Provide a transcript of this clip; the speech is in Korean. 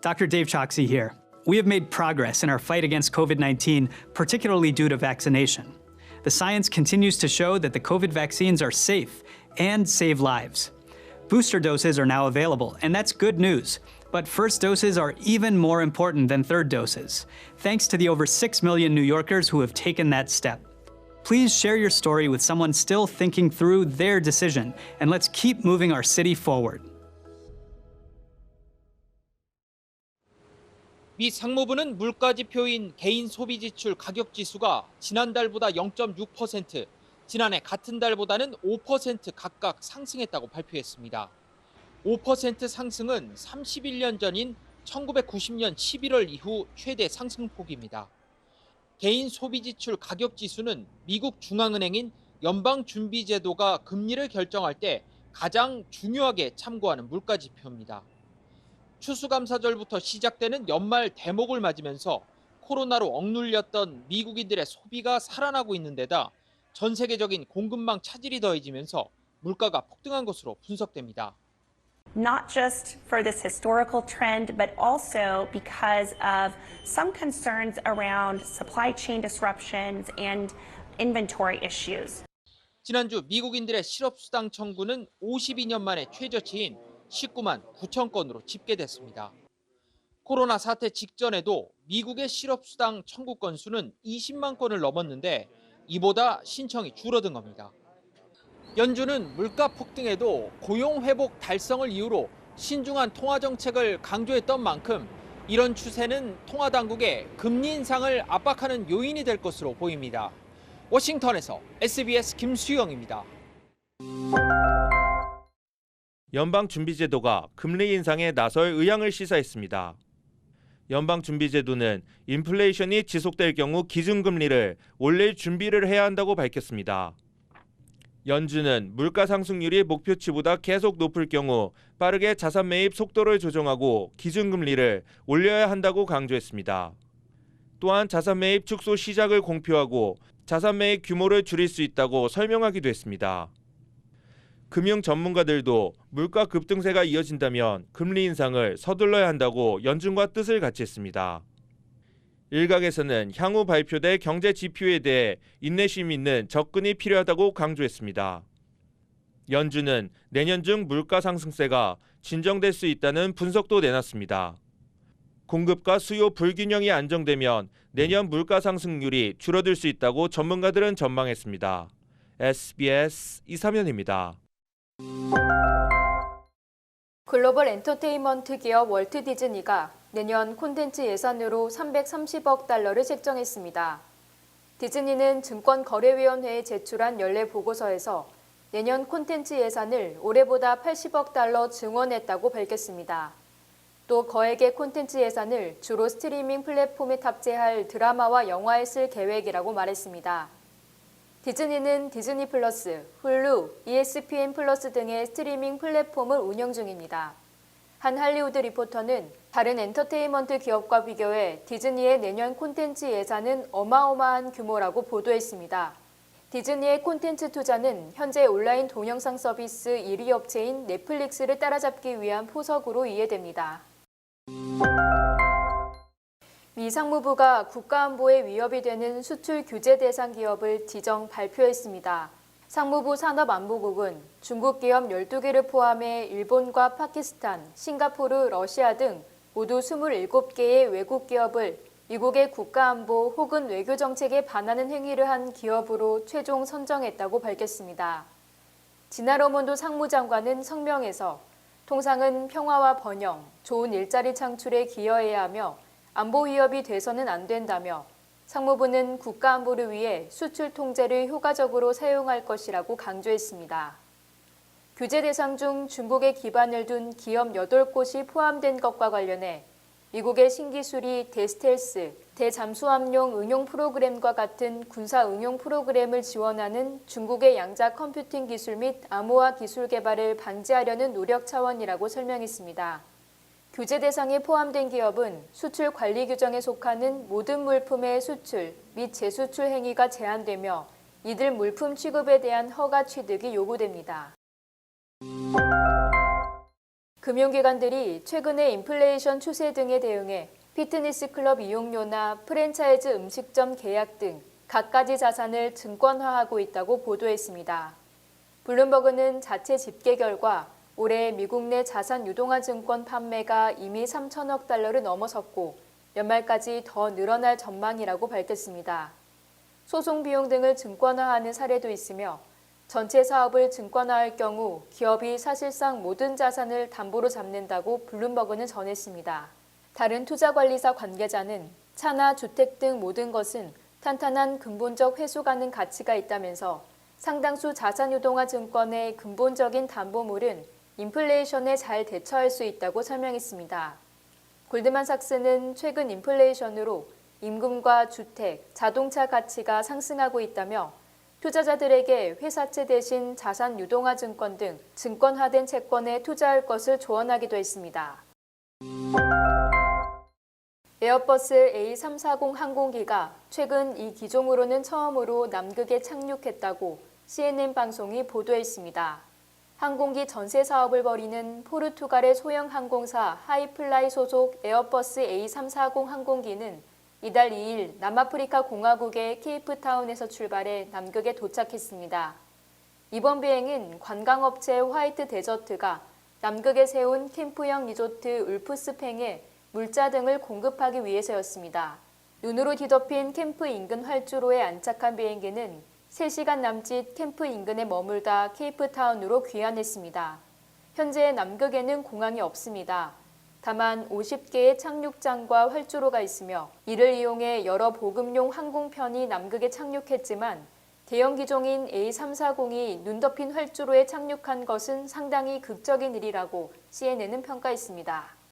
Dr. Dave Choksi here. We have made progress in our fight against COVID-19, particularly due to vaccination. The science continues to show that the COVID vaccines are safe and save lives. Booster doses are now available, and that's good news. But first doses are even more important than third doses, thanks to the over 6 million New Yorkers who have taken that step. Please share your story with someone still thinking through their decision, and let's keep moving our city forward. 미 상무부는 물가지표인 개인 소비 지출 가격 지수가 지난달보다 0.6%, 지난해 같은 달보다는 5% 각각 상승했다고 발표했습니다. 5% 상승은 31년 전인 1990년 11월 이후 최대 상승폭입니다. 개인 소비 지출 가격 지수는 미국 중앙은행인 연방준비제도가 금리를 결정할 때 가장 중요하게 참고하는 물가지표입니다. 추수감사절부터 시작되는 연말 대목을 맞으면서 코로나로 억눌렸던 미국인들의 소비가 살아나고 있는 데다 전 세계적인 공급망 차질이 더해지면서 물가가 폭등한 것으로 분석됩니다. Not just for this historical trend, but also because of some concerns around supply chain disruptions and inventory issues. 지난주 미국인들의 실업수당 청구는 52년 만에 최저치인 19만 9천 건으로 집계됐습니다. 코로나 사태 직전에도 미국의 실업수당 청구 건수는 20만 건을 넘었는데 이보다 신청이 줄어든 겁니다. 연준은 물가 폭등에도 고용 회복 달성을 이유로 신중한 통화 정책을 강조했던 만큼 이런 추세는 통화 당국의 금리 인상을 압박하는 요인이 될 것으로 보입니다. 워싱턴에서 SBS 김수영입니다. 연방준비제도가 금리 인상에 나설 의향을 시사했습니다. 연방준비제도는 인플레이션이 지속될 경우 기준금리를 올릴 준비를 해야 한다고 밝혔습니다. 연준은 물가 상승률이 목표치보다 계속 높을 경우 빠르게 자산 매입 속도를 조정하고 기준금리를 올려야 한다고 강조했습니다. 또한 자산 매입 축소 시작을 공표하고 자산 매입 규모를 줄일 수 있다고 설명하기도 했습니다. 금융 전문가들도 물가 급등세가 이어진다면 금리 인상을 서둘러야 한다고 연준과 뜻을 같이 했습니다. 일각에서는 향후 발표될 경제 지표에 대해 인내심 있는 접근이 필요하다고 강조했습니다. 연준은 내년 중 물가 상승세가 진정될 수 있다는 분석도 내놨습니다. 공급과 수요 불균형이 안정되면 내년 물가 상승률이 줄어들 수 있다고 전문가들은 전망했습니다. SBS 이삼현입니다. 글로벌 엔터테인먼트 기업 월트 디즈니가 내년 콘텐츠 예산으로 330억 달러를 책정했습니다. 디즈니는 증권거래위원회에 제출한 연례 보고서에서 내년 콘텐츠 예산을 올해보다 80억 달러 증원했다고 밝혔습니다. 또 거액의 콘텐츠 예산을 주로 스트리밍 플랫폼에 탑재할 드라마와 영화에 쓸 계획이라고 말했습니다. 디즈니는 디즈니 플러스, 훌루, ESPN 플러스 등의 스트리밍 플랫폼을 운영 중입니다. 한 할리우드 리포터는 다른 엔터테인먼트 기업과 비교해 디즈니의 내년 콘텐츠 예산은 어마어마한 규모라고 보도했습니다. 디즈니의 콘텐츠 투자는 현재 온라인 동영상 서비스 1위 업체인 넷플릭스를 따라잡기 위한 포석으로 이해됩니다. 미 상무부가 국가안보에 위협이 되는 수출 규제 대상 기업을 지정 발표했습니다. 상무부 산업안보국은 중국 기업 12개를 포함해 일본과 파키스탄, 싱가포르, 러시아 등 모두 27개의 외국 기업을 미국의 국가안보 혹은 외교정책에 반하는 행위를 한 기업으로 최종 선정했다고 밝혔습니다. 지나러몬도 상무장관은 성명에서 통상은 평화와 번영, 좋은 일자리 창출에 기여해야 하며 안보 위협이 돼서는 안 된다며 상무부는 국가안보를 위해 수출 통제를 효과적으로 사용할 것이라고 강조했습니다. 규제 대상 중 중국에 기반을 둔 기업 8곳이 포함된 것과 관련해 미국의 신기술이 대스텔스, 대잠수함용 응용 프로그램과 같은 군사 응용 프로그램을 지원하는 중국의 양자 컴퓨팅 기술 및 암호화 기술 개발을 방지하려는 노력 차원이라고 설명했습니다. 규제 대상에 포함된 기업은 수출 관리 규정에 속하는 모든 물품의 수출 및 재수출 행위가 제한되며 이들 물품 취급에 대한 허가 취득이 요구됩니다. 금융기관들이 최근의 인플레이션 추세 등에 대응해 피트니스 클럽 이용료나 프랜차이즈 음식점 계약 등 갖가지 자산을 증권화하고 있다고 보도했습니다. 블룸버그는 자체 집계 결과 올해 미국 내 자산 유동화 증권 판매가 이미 3천억 달러를 넘어섰고 연말까지 더 늘어날 전망이라고 밝혔습니다. 소송 비용 등을 증권화하는 사례도 있으며 전체 사업을 증권화할 경우 기업이 사실상 모든 자산을 담보로 잡는다고 블룸버그는 전했습니다. 다른 투자관리사 관계자는 차나 주택 등 모든 것은 탄탄한 근본적 회수 가능 가치가 있다면서 상당수 자산유동화 증권의 근본적인 담보물은 인플레이션에 잘 대처할 수 있다고 설명했습니다. 골드만삭스는 최근 인플레이션으로 임금과 주택, 자동차 가치가 상승하고 있다며 투자자들에게 회사채 대신 자산유동화 증권 등 증권화된 채권에 투자할 것을 조언하기도 했습니다. 에어버스 A340 항공기가 최근 이 기종으로는 처음으로 남극에 착륙했다고 CNN 방송이 보도했습니다. 항공기 전세 사업을 벌이는 포르투갈의 소형 항공사 하이플라이 소속 에어버스 A340 항공기는 이달 2일 남아프리카 공화국의 케이프타운에서 출발해 남극에 도착했습니다. 이번 비행은 관광업체 화이트 데저트가 남극에 세운 캠프형 리조트 울프스팽에 물자 등을 공급하기 위해서였습니다. 눈으로 뒤덮인 캠프 인근 활주로에 안착한 비행기는 3시간 남짓 캠프 인근에 머물다 케이프타운으로 귀환했습니다. 현재 남극에는 공항이 없습니다. 다만 50개의 착륙장과 활주로가 있으며 이를 이용해 여러 보급용 항공편이 남극에 착륙했지만 대형 기종인 A340이 눈 덮인 활주로에 착륙한 것은 상당히 극적인 일이라고 CNN은 평가했습니다.